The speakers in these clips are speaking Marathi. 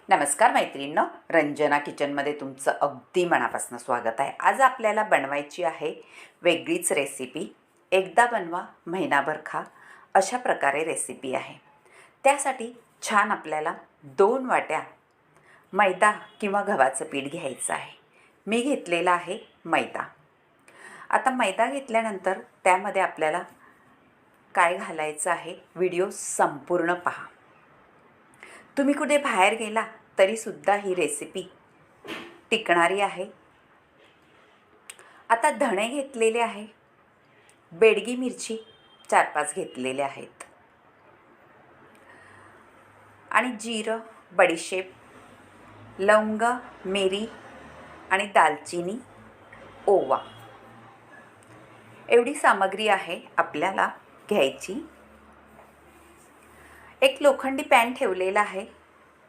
नमस्कार मैत्रिणींनो, रंजना किचनमध्ये तुमचं अगदी मनापासून स्वागत आहे। आज आपल्याला बनवायची आहे वेगळीच रेसिपी। एकदा बनवा महिनाभर खा अशा प्रकारे रेसिपी आहे। त्यासाठी छान आपल्याला 2 वाट्या मैदा किंवा गव्हाचं पीठ घ्यायचं आहे। मी घेतलेला आहे मैदा। आता मैदा घेतल्यानंतर त्यामध्ये आपल्याला काय घालायचं आहे व्हिडिओ संपूर्ण पहा। तुम्ही कुठे बाहेर गेला तरीसुद्धा ही रेसिपी टिकणारी आहे। आता धणे घेतलेले आहे, बेडगी मिरची 4-5 घेतलेले आहेत आणि जिरं, बडीशेप, लवंग, मिरी आणि दालचिनी, ओवा एवढी सामग्री आहे आपल्याला घ्यायची। एक लोखंडी पॅन ठेवलेला आहे,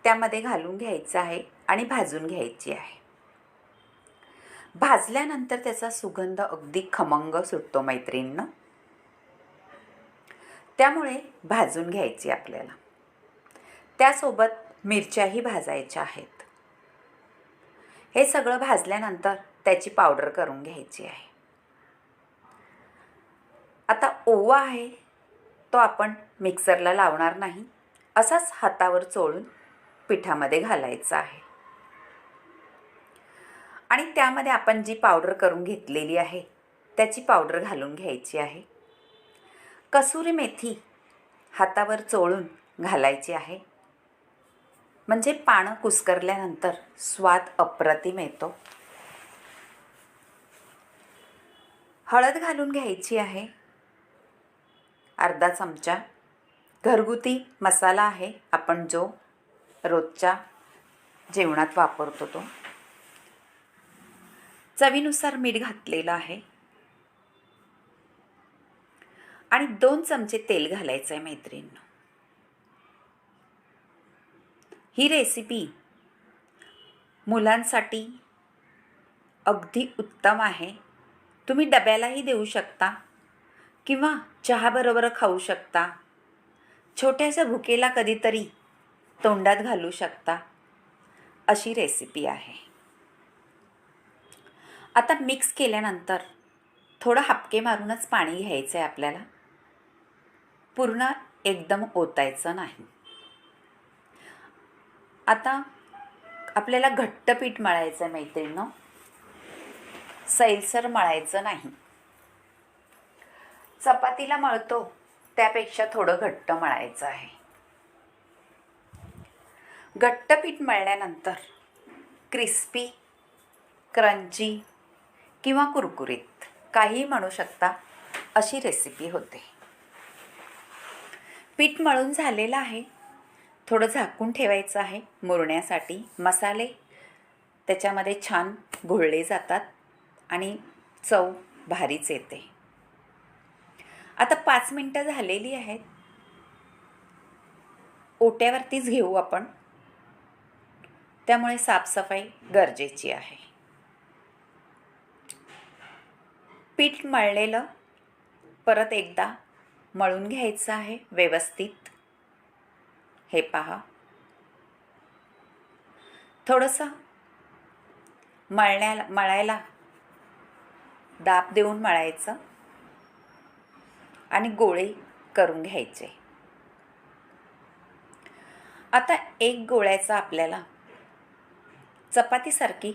त्यामध्ये घालून घ्यायचं आहे आणि भाजून घ्यायची आहे। भाजल्यानंतर त्याचा सुगंध अगदी खमंग सुटतो मैत्रिणींनो, त्यामुळे भाजून घ्यायची आपल्याला। त्यासोबत मिरच्याही भाजायच्या आहेत। हे सगळं भाजल्यानंतर त्याची पावडर करून घ्यायची आहे। आता ओवा आहे तो आपण मिक्सरला लावणार नाही, असाच हातावर चोळून पिठामध्ये घालायचा आहे आणि त्यामध्ये आपण जी पावडर करून घेतलेली आहे त्याची पावडर घालून घ्यायची आहे। कसुरी मेथी हातावर चोळून घालायची आहे, म्हणजे पानं कुस्करल्यानंतर स्वाद अप्रतिम येतो। हळद घालून घ्यायची आहे, अर्धा चमचा। घरगुती मसाला आहे आपण जो रोजच्या जेवणात वापरतो तो। चवीनुसार मीठ घातलेलं आहे आणि 2 चमचे तेल घालायचं आहे मैत्रिणींनो। ही रेसिपी मुलांसाठी अगदी उत्तम आहे। तुम्ही डब्यालाही देऊ शकता किंवा चहाबरोबर खाऊ शकता। छोट्याशा भुकेला कधीतरी तोंडात घालू शकता अशी रेसिपी आहे। आता मिक्स केल्यानंतर थोडं हापके मारूनच पाणी घ्यायचं आहे आपल्याला, पूर्ण एकदम ओतायचं नाही। आता आपल्याला घट्ट पीठ मळायचं आहे मैत्रिणींनो, सैलसर मळायचं नाही। चपातीला मळतो त्यापेक्षा थोडं घट्ट मळायचं आहे। घट्ट पीठ मळल्यानंतर क्रिस्पी, क्रंची किंवा कुरकुरीत काही म्हणू शकता अशी रेसिपी होते। पीठ मळून झालेलं आहे, थोडं झाकून ठेवायचं आहे मुरण्यासाठी। मसाले त्याच्यामध्ये छान घोळले जातात आणि चव भारीच येते। आता 5 मिनिटं झालेली आहेत, ओट्यावरतीच घेऊ आपण, त्यामुळे साफसफाई गरजेची आहे। पीठ मळलेलं परत एकदा मळून घ्यायचं आहे व्यवस्थित। हे पहा, थोडंसं मळायला दाब देऊन मळायचं आणि गोळे करून घ्यायचे। आता एक गोळ्याचा आपल्याला चपातीसारखी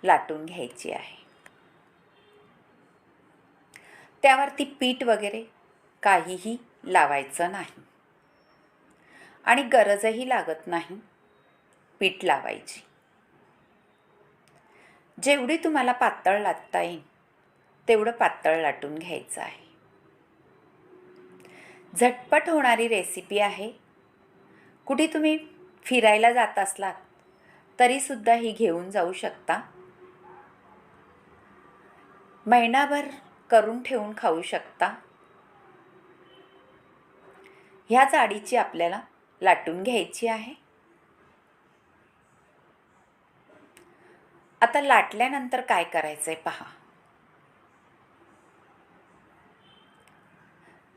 लाटून घ्यायची आहे। त्यावरती पीठ वगैरे काहीही लावायचं नाही आणि गरजही लागत नाही पीठ लावायची। जेवढी तुम्हाला पातळ लाटता येईल तेवढं पातळ लाटून घ्यायचं आहे। झटपट होणारी रेसिपी आहे। कुठे तुम्ही फिरायला जात असलात तरीसुद्धा ही घेऊन जाऊ शकता। महिनाभर करून ठेवून खाऊ शकता। ह्या जाडीची आपल्याला लाटून घ्यायची आहे। आता लाटल्यानंतर काय करायचंय पहा,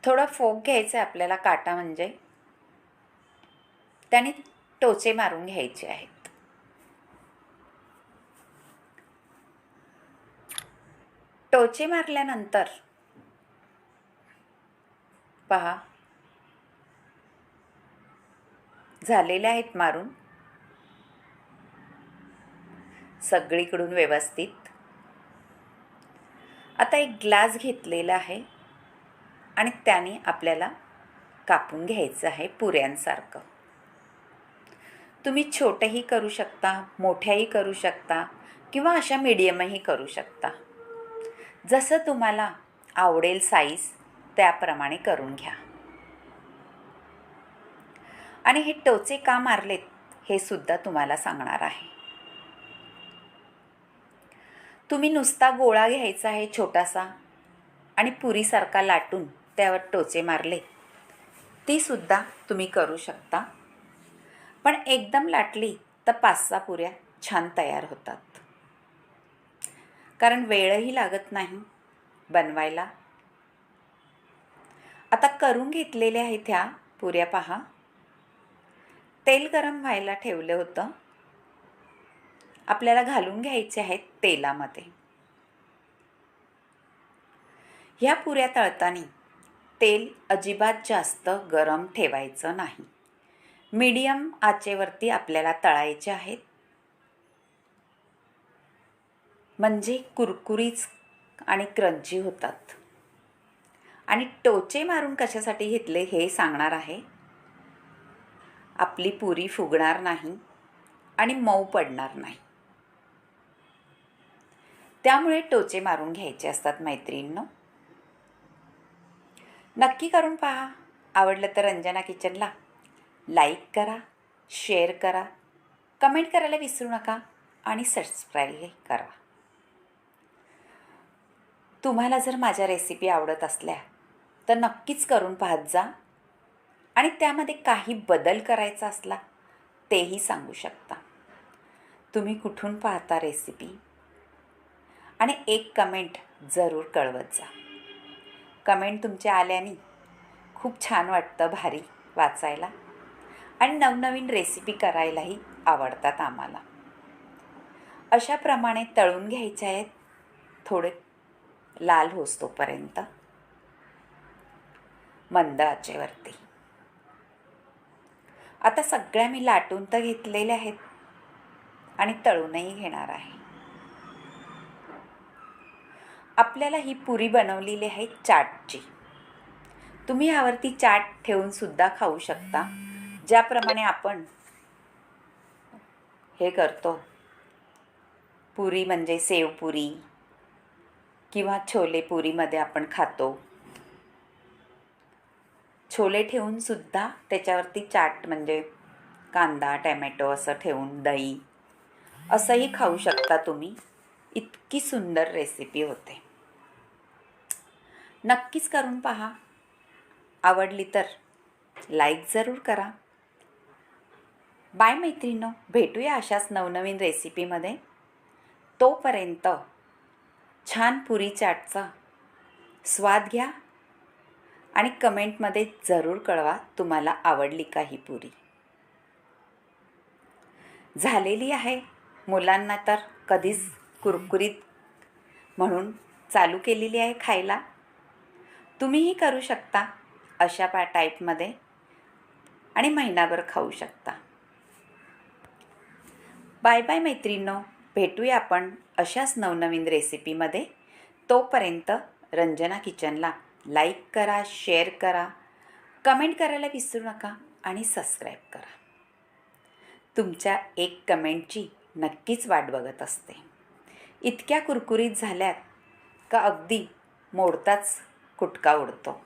थोडा फोक घ्यायचा आहे आपल्याला, काटा म्हणजे, त्याने टोचे मारून घ्यायचे आहेत. टोचे मारल्यानंतर पहा झालेले आहेत मारून सगळीकडून व्यवस्थित. आता एक ग्लास घेतलेला आहे आणि त्याने आपल्याला कापून घ्यायचं आहे पुऱ्यांसारखं. तुम्ही छोटेही करू शकता, मोठ्याही करू शकता किंवा अशा मीडियमही करू शकता. जसं तुम्हाला आवडेल साईज त्याप्रमाणे करून घ्या. आणि हे टोचे का मारलेत हे सुद्धा तुम्हाला सांगणार आहे. तुम्ही नुसता गोळा घ्यायचा आहे छोटासा आणि पुरीसारखा लाटून त्यावर टोचे मारले ती सुद्धा तुम्ही करू शकता. पण एकदम लाटली तर 5-6 पुऱ्या छान तयार होतात. कारण वेळही लागत नाही बनवायला. आता करून घेतलेल्या आहेत ह्या पुऱ्या. पहा तेल गरम व्हायला ठेवलं होतं. आपल्याला घालून घ्यायचे आहेत तेलामध्ये. ह्या पुऱ्या तळताना तेल अजिबात जास्त गरम ठेवायचं नाही. मीडियम आचेवरती आपल्याला तळायचे आहेत. म्हणजे कुरकुरीत आणि क्रंची होतात. आणि टोचे मारून कशासाठी घेतले हे सांगणार आहे. आपली पुरी फुगणार नाही आणि मऊ पडणार नाही. त्यामुळे टोचे मारून घ्यायचे असतात मैत्रिणींनो. नक्की करून पहा. आवडलं तर रंजना किचनला लाईक करा, शेअर करा, कमेंट करायला विसरू नका आणि सबस्क्राईब करा. तुम्हाला जर माझ्या रेसिपी आवडत असल्या तर नक्कीच करून पाहत जा. आणि त्यामध्ये काही बदल करायचा असला तेही सांगू शकता. तुम्ही कुठून पाहता रेसिपी आणि एक कमेंट जरूर कळवत जा. कमेंट तुमच्या आल्याने खूप छान वाटतं, भारी वाचायला. आणि नवनवीन रेसिपी करायलाही आवडतात आम्हाला. अशाप्रमाणे तळून घ्यायचे आहेत थोडे लाल होईस्तोपर्यंत मंद आचेवरती. आता सगळ्या मी लाटून तर घेतलेल्या आहेत आणि तळूनही घेणार आहे. आपल्याला ही पुरी बनवलेली आहे चाटची. तुम्ही यावरती चाट ठेवून सुद्धा खाऊ शकता. ज्याप्रमाणे आपण हे करतो पुरी म्हणजे सेवपुरी किंवा छोले पुरीमध्ये आपण खातो. छोले ठेवून सुद्धा त्याच्यावरती चाट म्हणजे कांदा टॅमॅटो असं ठेवून दही असंही खाऊ शकता तुम्ही. इतकी सुंदर रेसिपी होते. नक्कीच करून पहा. आवडली तर लाईक जरूर करा. बाय मैत्रिणींनो. भेटूया अशाच नवनवीन रेसिपीमध्ये. तोपर्यंत छान पुरी चाटचा स्वाद घ्या आणि कमेंटमध्ये जरूर कळवा तुम्हाला आवडली का ही पुरी. झालेली आहे. मुलांना तर कधीच कुरकुरीत म्हणून चालू केलेली आहे खायला. तुम्हीही करू शकता अशा टाईपमध्ये आणि महिनाभर खाऊ शकता. बाय बाय मैत्रिणींनो. भेटूया आपण अशाच नवनवीन रेसिपीमध्ये. तोपर्यंत रंजना किचनला लाईक करा, शेअर करा, कमेंट करायला विसरू नका आणि सबस्क्राईब करा. तुमच्या एक कमेंटची नक्कीच वाट बघत असते. इतक्या कुरकुरीत झाल्यात का अगदी मोडताच कुटका उडतो.